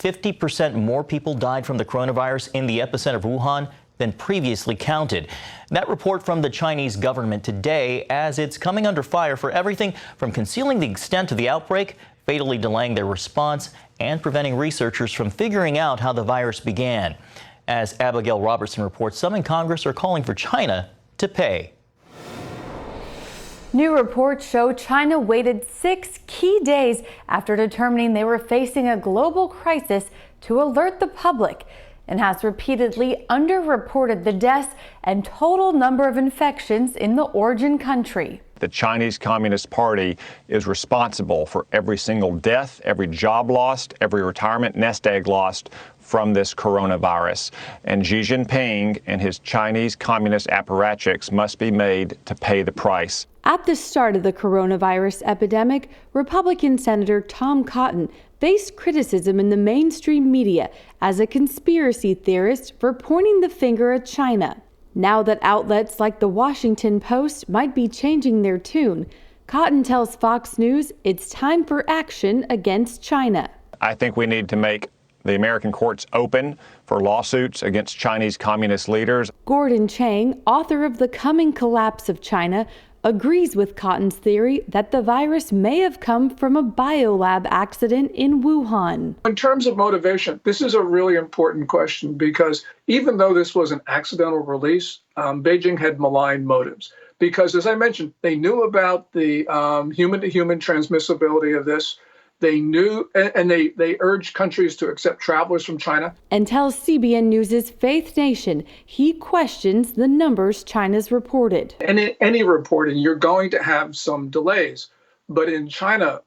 50% more people died from the coronavirus in the epicenter of Wuhan than previously counted. That report from the Chinese government today, as it's coming under fire for everything from concealing the extent of the outbreak, fatally delaying their response, and preventing researchers from figuring out how the virus began. As Abigail Robertson reports, some in Congress are calling for China to pay. New reports show China waited 6 key days after determining they were facing a global crisis to alert the public, and has repeatedly underreported the deaths and total number of infections in the origin country. The Chinese Communist Party is responsible for every single death, every job lost, every retirement nest egg lost from this coronavirus. And Xi Jinping and his Chinese communist apparatchiks must be made to pay the price. At the start of the coronavirus epidemic, Republican Senator Tom Cotton faced criticism in the mainstream media as a conspiracy theorist for pointing the finger at China. Now that outlets like the Washington Post might be changing their tune, Cotton tells Fox News it's time for action against China. I think we need to make the American courts open for lawsuits against Chinese communist leaders. Gordon Chang, author of The Coming Collapse of China, agrees with Cotton's theory that the virus may have come from a biolab accident in Wuhan. In terms of motivation, this is a really important question because even though this was an accidental release, Beijing had malign motives. Because as I mentioned, they knew about the human-to-human transmissibility of this. They knew, and they urged countries to accept travelers from China. And tells CBN News' Faith Nation he questions the numbers China's reported. And in any reporting, you're going to have some delays. But in China,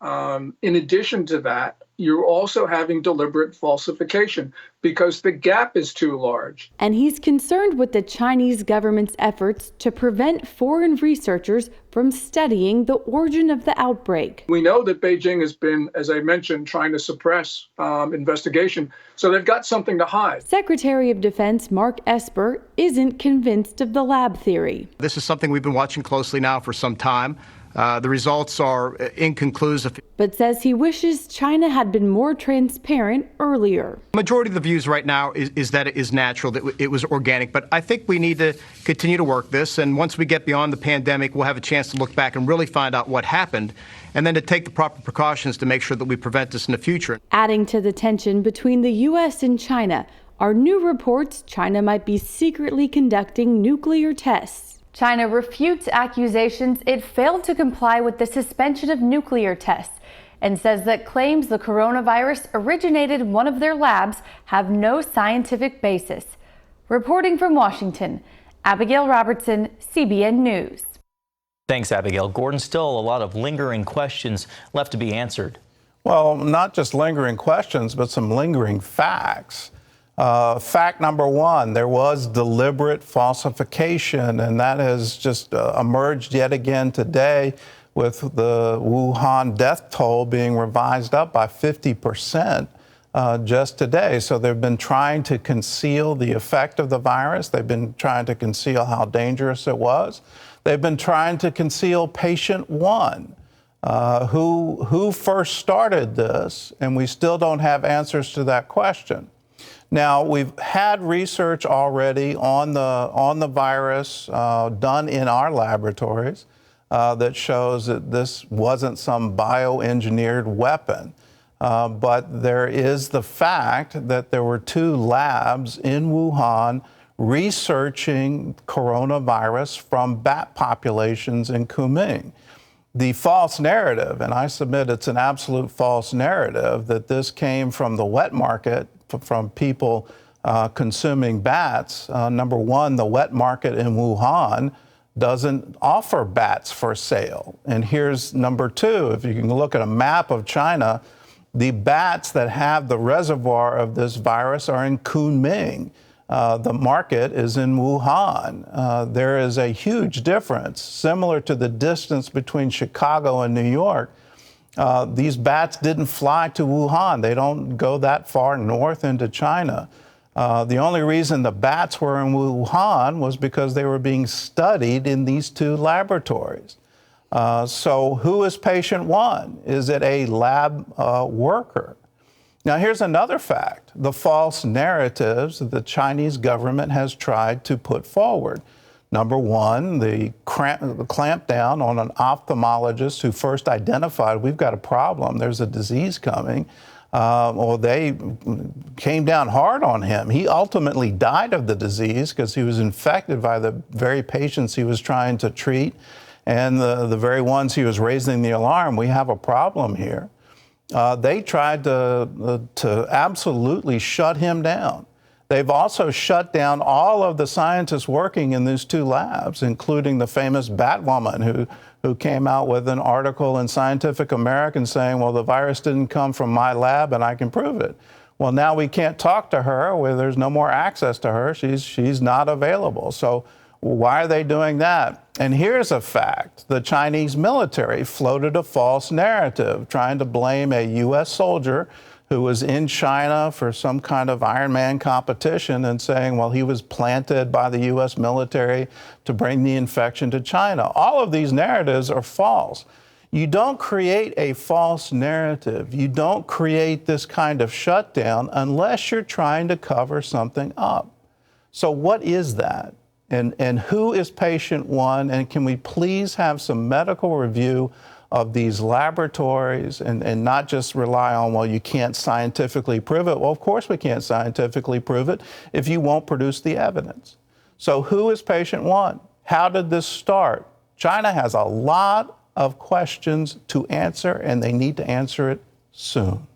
in addition to that, you're also having deliberate falsification because the gap is too large. And he's concerned with the Chinese government's efforts to prevent foreign researchers from studying the origin of the outbreak. We know that Beijing has been, as I mentioned, trying to suppress investigation, so they've got something to hide. Secretary of Defense Mark Esper isn't convinced of the lab theory. This is something we've been watching closely now for some time. The results are inconclusive. But says he wishes China had been more transparent earlier. The majority of the views right now is that it is natural, that it was organic. But I think we need to continue to work this. And once we get beyond the pandemic, we'll have a chance to look back and really find out what happened, and then to take the proper precautions to make sure that we prevent this in the future. Adding to the tension between the U.S. and China are new reports China might be secretly conducting nuclear tests. China refutes accusations it failed to comply with the suspension of nuclear tests and says that claims the coronavirus originated in one of their labs have no scientific basis. Reporting from Washington, Abigail Robertson, CBN News. Thanks, Abigail. Gordon, still a lot of lingering questions left to be answered. Well, not just lingering questions, but some lingering facts. Fact number one, there was deliberate falsification, and that has just emerged yet again today with the Wuhan death toll being revised up by 50% just today. So they've been trying to conceal the effect of the virus. They've been trying to conceal how dangerous it was. They've been trying to conceal patient one, who first started this, and we still don't have answers to that question. Now, we've had research already on the virus done in our laboratories that shows that this wasn't some bioengineered weapon. But there is the fact that there were 2 labs in Wuhan researching coronavirus from bat populations in Kunming. The false narrative, and I submit it's an absolute false narrative, that this came from the wet market, from people consuming bats. Number one, the wet market in Wuhan doesn't offer bats for sale. And here's number two, if you can look at a map of China, the bats that have the reservoir of this virus are in Kunming. The market is in Wuhan. There is a huge difference, similar to the distance between Chicago and New York. These bats didn't fly to Wuhan. They don't go that far north into China. The only reason the bats were in Wuhan was because they were being studied in these 2 laboratories. So who is patient one? Is it a lab worker? Now, here's another fact: the false narratives that the Chinese government has tried to put forward. Number one, the clampdown on an ophthalmologist who first identified we've got a problem, there's a disease coming. Well, they came down hard on him. He ultimately died of the disease because he was infected by the very patients he was trying to treat and the very ones he was raising the alarm. We have a problem here. They tried to absolutely shut him down. They've also shut down all of the scientists working in these two labs, including the famous Batwoman who came out with an article in Scientific American saying, well, the virus didn't come from my lab and I can prove it. Well, now we can't talk to her, where there's no more access to her. She's not available. So why are they doing that? And here's a fact. The Chinese military floated a false narrative, trying to blame a U.S. soldier who was in China for some kind of Ironman competition and saying, well, he was planted by the U.S. military to bring the infection to China. All of these narratives are false. You don't create a false narrative. You don't create this kind of shutdown unless you're trying to cover something up. So what is that? And who is patient one? And can we please have some medical review of these laboratories and not just rely on, well, you can't scientifically prove it. Well, of course we can't scientifically prove it if you won't produce the evidence. So who is patient one? How did this start? China has a lot of questions to answer, and they need to answer it soon.